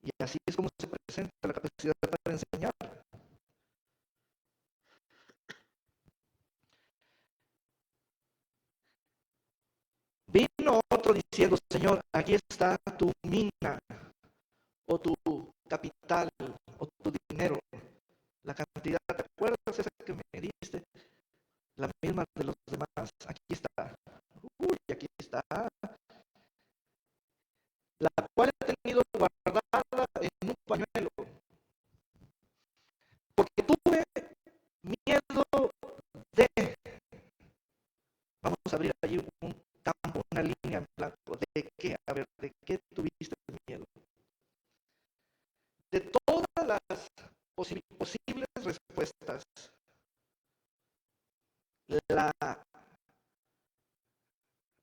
Y así es como se presenta la capacidad para enseñar. Vino otro diciendo, Señor, aquí está tu mina, o tu capital, o tu dinero, la cantidad, ¿te acuerdas esa que me diste? La misma de los demás, aquí está. Uy, aquí está. La cual he tenido guardada en un pañuelo, porque tuve miedo de a abrir allí un campo, una línea en blanco. ¿De qué? A ver, ¿de qué tuviste miedo? De todas las posibles respuestas, la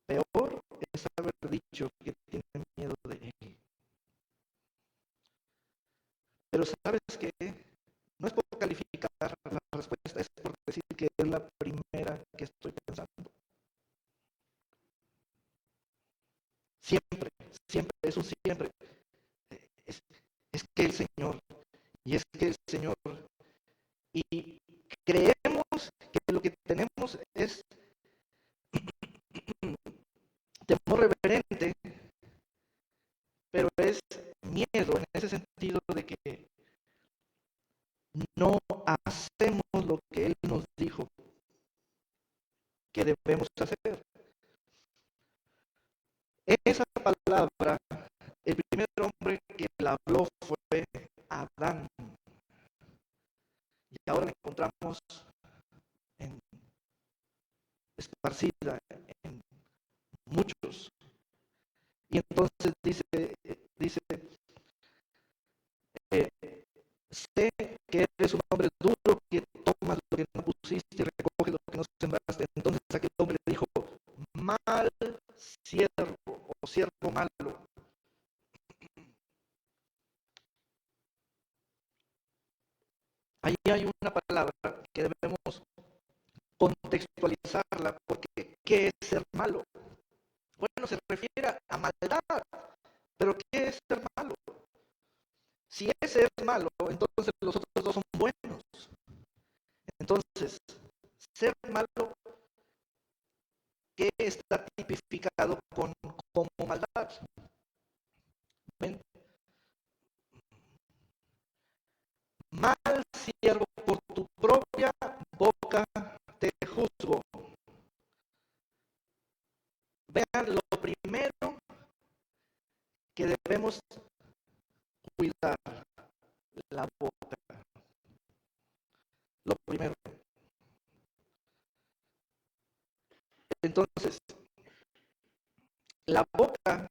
peor es haber dicho que tiene miedo de él. Pero ¿sabes qué? No es por calificar la respuesta, es por decir que es la primera que estoy pensando. Siempre, siempre, es un siempre. Es, es que el Señor, y es que el Señor, y creemos que lo que tenemos es temor reverente, pero es miedo en ese sentido de que no hacemos lo que Él nos dijo que debemos hacer. Esa palabra, el primer hombre que la habló fue Adán. Y ahora la encontramos en, esparcida en muchos. Y entonces dice eh, sé que eres un hombre duro, que tomas lo que no pusiste y recoges lo que no sembraste. Entonces aquel hombre dijo, mal siervo o siervo malo. Ahí hay una palabra que debemos contextualizarla, porque ¿qué es ser malo? Bueno, se refiere a maldad, pero ¿qué es ser malo? Si ese es malo, entonces los otros dos son buenos. Entonces, ser malo, ¿qué está tipificado como maldad? ¿Ven? Mal siervo, por tu propia boca te juzgo. Vean, lo primero que debemos cuidar, la boca. Lo primero. Entonces, la boca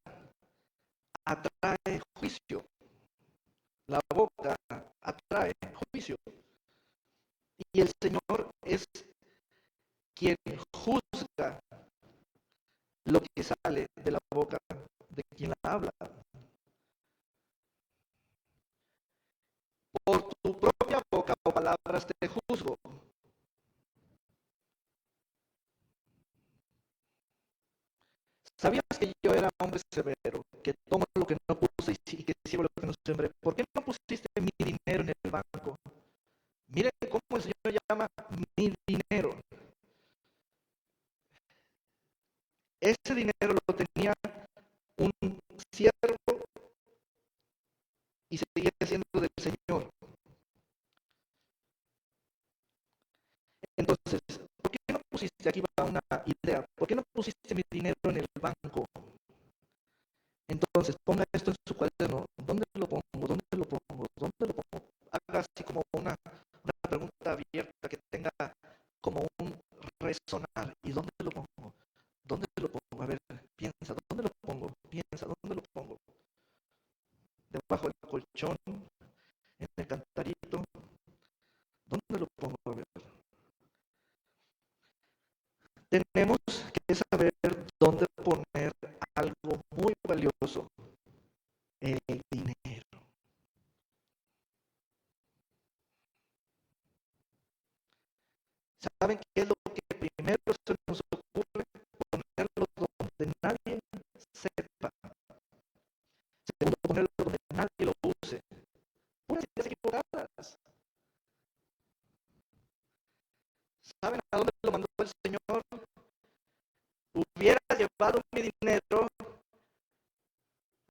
atrae juicio. La boca atrae juicio. Y el Señor es quien juzga lo que sale de la boca de quien la habla. Por tu propia boca o palabras te juzgo. ¿Sabías que yo era hombre severo, que tomo lo que no puse y que sirvo lo que no sembré? ¿Por qué no pusiste mi dinero en el banco? Miren cómo el Señor llama mi dinero. Ese dinero lo tenía un siervo y seguía siendo del Señor. Entonces, ¿por qué no pusiste, aquí va una idea, ¿por qué no pusiste mi dinero en el banco? Entonces, ponga esto en su cuaderno. ¿Dónde lo pongo? ¿Dónde lo pongo? ¿Dónde lo pongo? Haga así como una pregunta abierta que tenga como un resonar. ¿Y dónde lo pongo? ¿Dónde lo pongo? A ver, piensa, ¿dónde lo pongo? Piensa, ¿dónde lo pongo? Debajo del colchón, en el cantarito. ¿Dónde lo pongo? A ver. Tenemos que saber dónde poner algo muy valioso, el dinero. ¿Saben qué es lo que primero se nos ocurre? Ponerlo donde nadie sepa. Segundo, ponerlo donde nadie lo use. Puras ideas equivocadas. ¿Saben a dónde lo mandó el Señor? Hubiera llevado mi dinero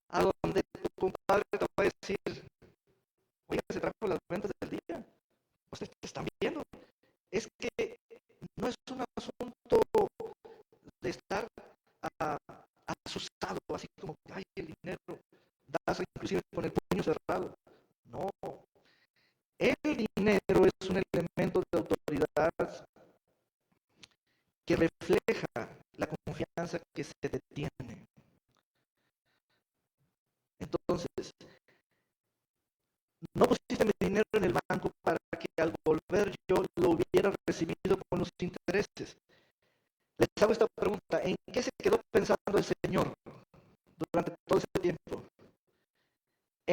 a donde tu compadre te va a decir, oiga, se trajo las ventas del día. Ustedes están viendo. Es que no es un asunto de estar uh, asustado, así como, ay, el dinero, das inclusive con el puño cerrado. No, el dinero es un elemento de autoridad que refleja confianza que se detiene. Entonces, no pusiste mi dinero en el banco para que al volver yo lo hubiera recibido con los intereses. Les hago esta pregunta: ¿en qué se quedó pensando el Señor durante todo ese tiempo?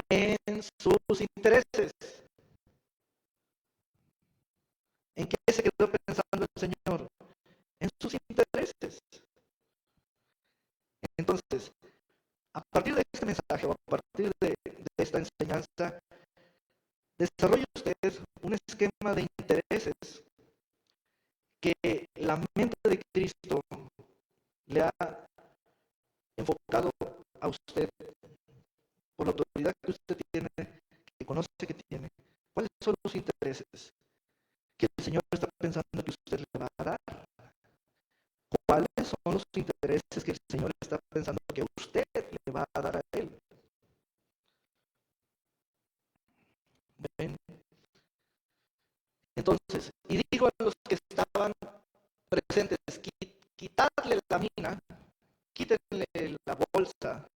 En sus intereses. ¿En qué se quedó pensando el Señor? En sus intereses. Entonces, a partir de este mensaje o a partir de esta enseñanza, desarrolle usted un esquema de intereses que la mente de Cristo le ha enfocado a usted por la autoridad que usted tiene, que conoce que tiene. ¿Cuáles son los intereses que el Señor está pensando que usted le va a dar? ¿Cuáles son los intereses que el Señor está pensando que usted le va a dar a Él? ¿Ven? Entonces, y digo a los que estaban presentes, quitadle la mina, quítenle la bolsa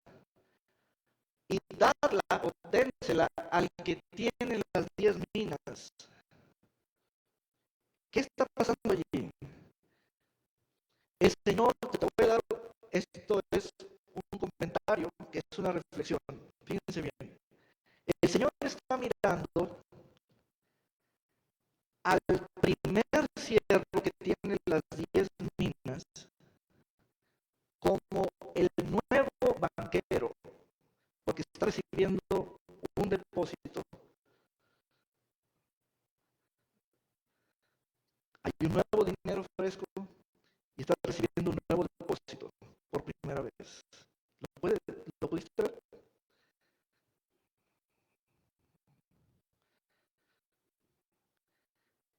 y darla o dénsela al que tiene las 10 minas. ¿Qué está pasando allí? El Señor, te voy a dar, esto es un comentario, que es una reflexión. Fíjense bien. El Señor está mirando al primer siervo que tiene las 10 minas como el nuevo banquero, porque está recibiendo un depósito. Hay un nuevo dinero fresco y está recibiendo un nuevo depósito por primera vez. ¿Lo pudiste ver?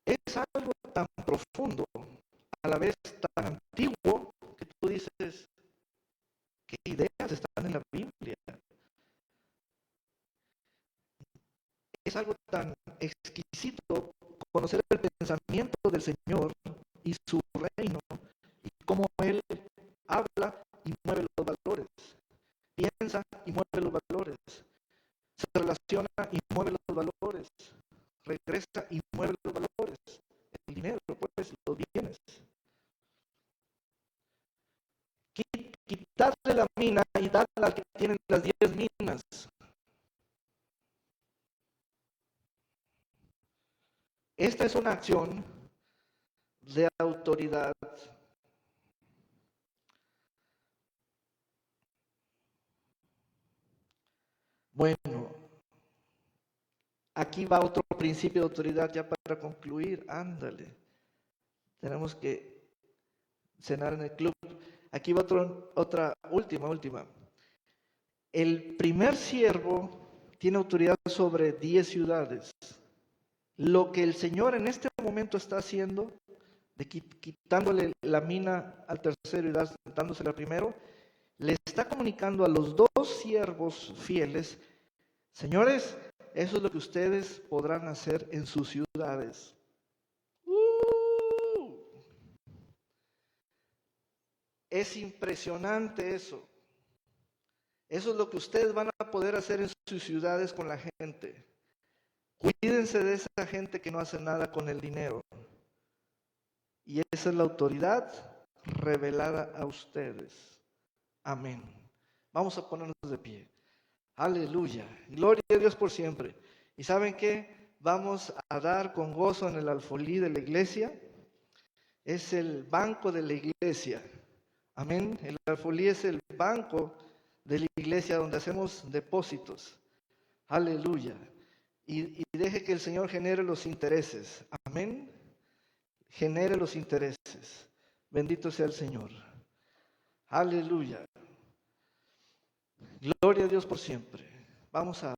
Es algo tan profundo, a la vez tan antiguo, que tú dices, ¿qué ideas están en la Biblia? Es algo tan exquisito conocer el pensamiento del Señor y su reino, y cómo Él habla y mueve los valores, piensa y mueve los valores, se relaciona y mueve los valores, regresa y mueve los valores, el dinero, pues, los bienes. Quitarle la mina y darle al que tiene las 10 minas. Esta es una acción de autoridad. Bueno, aquí va otro principio de autoridad ya para concluir. Ándale. Tenemos que cenar en el club. Aquí va otra última. El primer siervo tiene autoridad sobre 10 ciudades. Lo que el Señor en este momento está haciendo, de quitándole la mina al tercero y dándosela al primero, le está comunicando a los 2 siervos fieles: señores, eso es lo que ustedes podrán hacer en sus ciudades. Es impresionante eso. Eso es lo que ustedes van a poder hacer en sus ciudades con la gente. Cuídense de esa gente que no hace nada con el dinero. Y esa es la autoridad revelada a ustedes. Amén. Vamos a ponernos de pie. Aleluya. Gloria a Dios por siempre. ¿Y saben qué? Vamos a dar con gozo en el alfolí de la iglesia. Es el banco de la iglesia. Amén. El alfolí es el banco de la iglesia donde hacemos depósitos. Aleluya. Y deje que el Señor genere los intereses. Amén. Genere los intereses. Bendito sea el Señor. Aleluya. Gloria a Dios por siempre. Vamos a